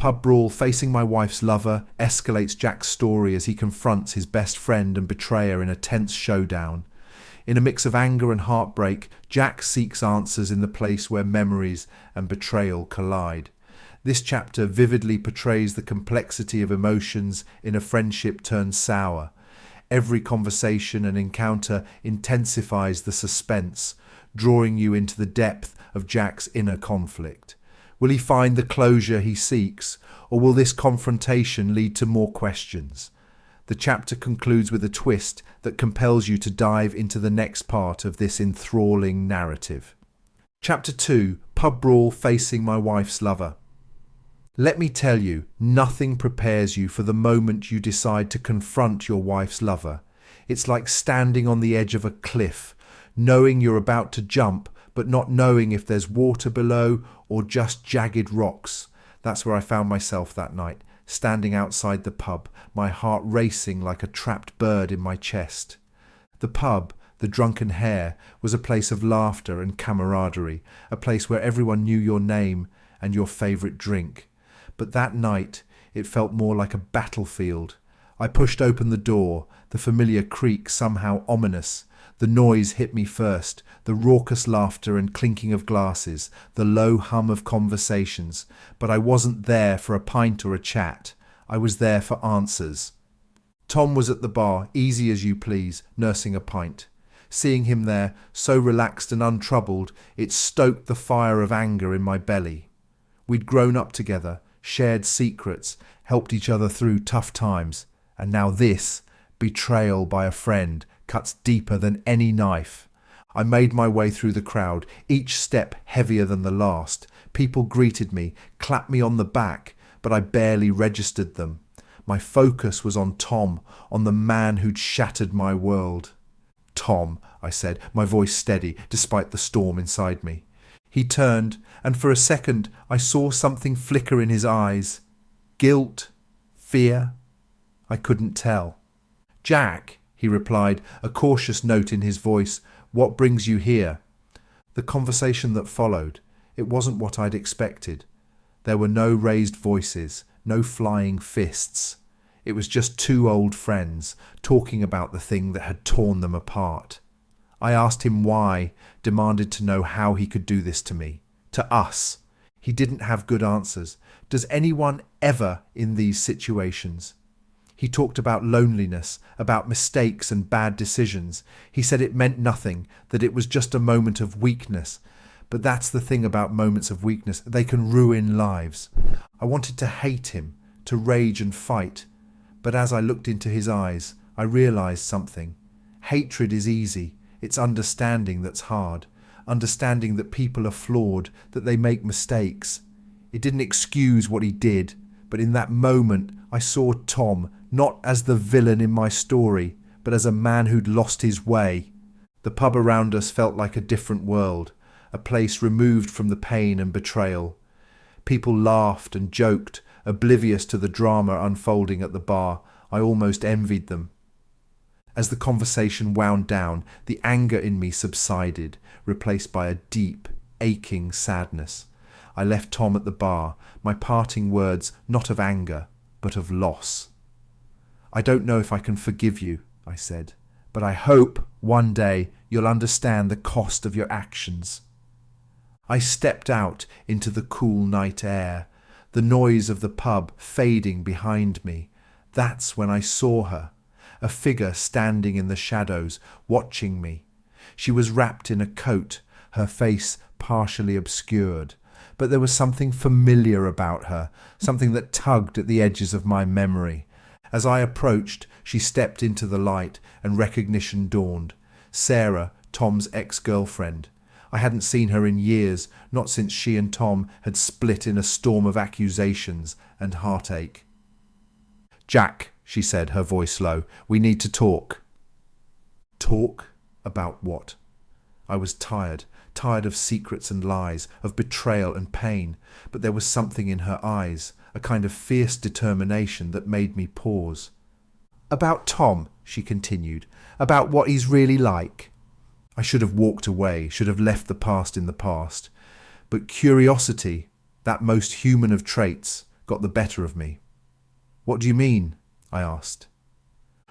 Pub brawl facing my wife's lover escalates Jack's story as he confronts his best friend and betrayer in a tense showdown. In a mix of anger and heartbreak, Jack seeks answers in the place where memories and betrayal collide. This chapter vividly portrays the complexity of emotions in a friendship turned sour. Every conversation and encounter intensifies the suspense, drawing you into the depth of Jack's inner conflict. Will he find the closure he seeks, or will this confrontation lead to more questions? The chapter concludes with a twist that compels you to dive into the next part of this enthralling narrative. Chapter 2, Pub Brawl Facing My Wife's Lover. Let me tell you, nothing prepares you for the moment you decide to confront your wife's lover. It's like standing on the edge of a cliff, knowing you're about to jump, but not knowing if there's water below or just jagged rocks. That's where I found myself that night, standing outside the pub, my heart racing like a trapped bird in my chest. The pub, the Drunken Hare, was a place of laughter and camaraderie, a place where everyone knew your name and your favourite drink. But that night, it felt more like a battlefield. I pushed open the door, the familiar creak somehow ominous. The noise hit me first, the raucous laughter and clinking of glasses, the low hum of conversations. But I wasn't there for a pint or a chat. I was there for answers. Tom was at the bar, easy as you please, nursing a pint. Seeing him there, so relaxed and untroubled, it stoked the fire of anger in my belly. We'd grown up together, shared secrets, helped each other through tough times. And now this, betrayal by a friend, cuts deeper than any knife. I made my way through the crowd, each step heavier than the last. People greeted me, clapped me on the back, but I barely registered them. My focus was on Tom, on the man who'd shattered my world. Tom, I said, my voice steady despite the storm inside me. He turned, and for a second I saw something flicker in his eyes. Guilt? Fear? I couldn't tell. Jack, he replied, a cautious note in his voice. What brings you here? The conversation that followed, it wasn't what I'd expected. There were no raised voices, no flying fists. It was just two old friends talking about the thing that had torn them apart. I asked him why, demanded to know how he could do this to me, to us. He didn't have good answers. Does anyone ever in these situations? He talked about loneliness, about mistakes and bad decisions. He said it meant nothing, that it was just a moment of weakness. But that's the thing about moments of weakness. They can ruin lives. I wanted to hate him, to rage and fight. But as I looked into his eyes, I realised something. Hatred is easy. It's understanding that's hard. Understanding that people are flawed, that they make mistakes. It didn't excuse what he did, but in that moment I saw Tom not as the villain in my story, but as a man who'd lost his way. The pub around us felt like a different world, a place removed from the pain and betrayal. People laughed and joked, oblivious to the drama unfolding at the bar. I almost envied them. As the conversation wound down, the anger in me subsided, replaced by a deep, aching sadness. I left Tom at the bar, my parting words not of anger, but of loss. I don't know if I can forgive you, I said, but I hope one day you'll understand the cost of your actions. I stepped out into the cool night air, the noise of the pub fading behind me. That's when I saw her, a figure standing in the shadows, watching me. She was wrapped in a coat, her face partially obscured. But there was something familiar about her, something that tugged at the edges of my memory. As I approached, she stepped into the light and recognition dawned. Sarah, Tom's ex-girlfriend. I hadn't seen her in years, not since she and Tom had split in a storm of accusations and heartache. Jack, she said, her voice low, we need to talk. Talk? About what? I was tired of secrets and lies, of betrayal and pain, but there was something in her eyes, a kind of fierce determination that made me pause. About Tom, she continued, about what he's really like. I should have walked away, should have left the past in the past. But curiosity, that most human of traits, got the better of me. What do you mean? I asked.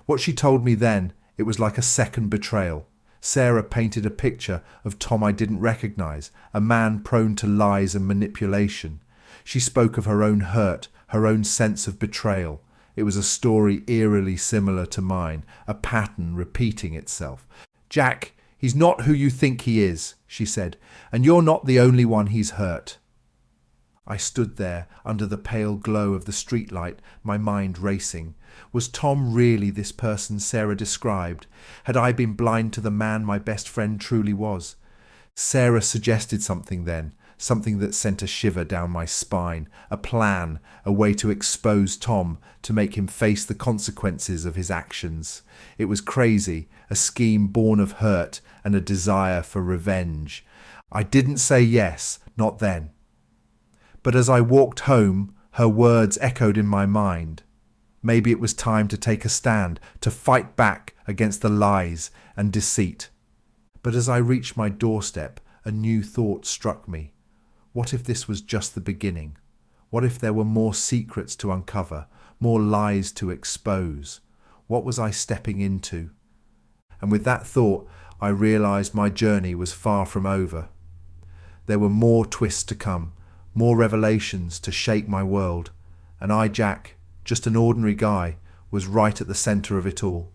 What she told me then, it was like a second betrayal. Sarah painted a picture of Tom I didn't recognise, a man prone to lies and manipulation. She spoke of her own hurt, her own sense of betrayal. It was a story eerily similar to mine, a pattern repeating itself. "Jack, he's not who you think he is," she said, "and you're not the only one he's hurt." I stood there under the pale glow of the streetlight, my mind racing. Was Tom really this person Sarah described? Had I been blind to the man my best friend truly was? Sarah suggested something then, something that sent a shiver down my spine, a plan, a way to expose Tom, to make him face the consequences of his actions. It was crazy, a scheme born of hurt and a desire for revenge. I didn't say yes, not then. But as I walked home, her words echoed in my mind. Maybe it was time to take a stand, to fight back against the lies and deceit. But as I reached my doorstep, a new thought struck me. What if this was just the beginning? What if there were more secrets to uncover, more lies to expose? What was I stepping into? And with that thought, I realised my journey was far from over. There were more twists to come, more revelations to shake my world, and I, Jack, just an ordinary guy, was right at the centre of it all.